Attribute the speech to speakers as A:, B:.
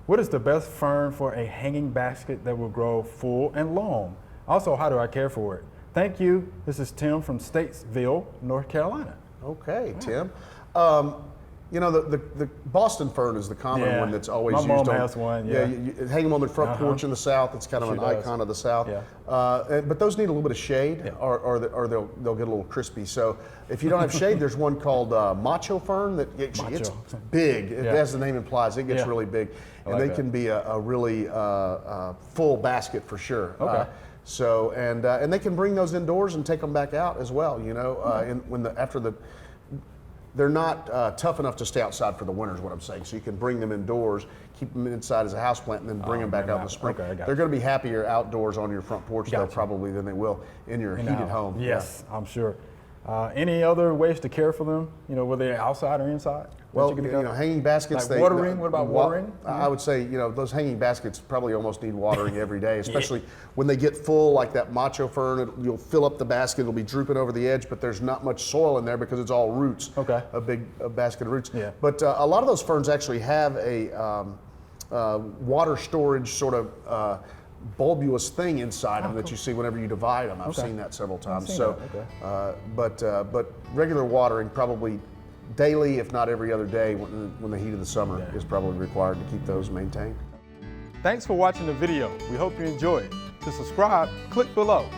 A: What is the best fern for a hanging basket that will grow full and long? Also, how do I care for it? Thank you. This is Tim from Statesville, North Carolina.
B: Okay, Tim. You know, the Boston fern is the common one that's always used.
A: My mom has one, yeah.
B: You hang them on the front porch in the South. It's kind of an icon of the South.
A: Yeah.
B: But those need a little bit of shade, or they'll get a little crispy. So if you don't have shade, there's one called Macho fern that it's big. As the name implies, it gets really big. And they can be a really full basket for sure.
A: Okay.
B: So and they can bring those indoors and take them back out as well. You know, they're not tough enough to stay outside for the winter is what I'm saying. So you can bring them indoors, keep them inside as a houseplant, and then bring them back out in the spring.
A: Okay,
B: they're going to be happier outdoors on your front porch though, probably than they will in your heated home.
A: Yes, I'm sure. Any other ways to care for them? You know, whether they're outside or inside?
B: Well, you know, hanging baskets.
A: Like watering? What about watering?
B: I would say, you know, those hanging baskets probably almost need watering every day, especially when they get full, like that Macho fern. You'll fill up the basket, it'll be drooping over the edge, but there's not much soil in there because it's all roots.
A: Okay.
B: A big basket of roots.
A: Yeah.
B: But a lot of those ferns actually have a water storage sort of bulbous thing inside them that you see whenever you divide them. I've seen that several times. But regular watering probably daily, if not every other day, when the heat of the summer is probably required to keep those maintained.
A: Thanks for watching the video. We hope you enjoyed. To subscribe, click below.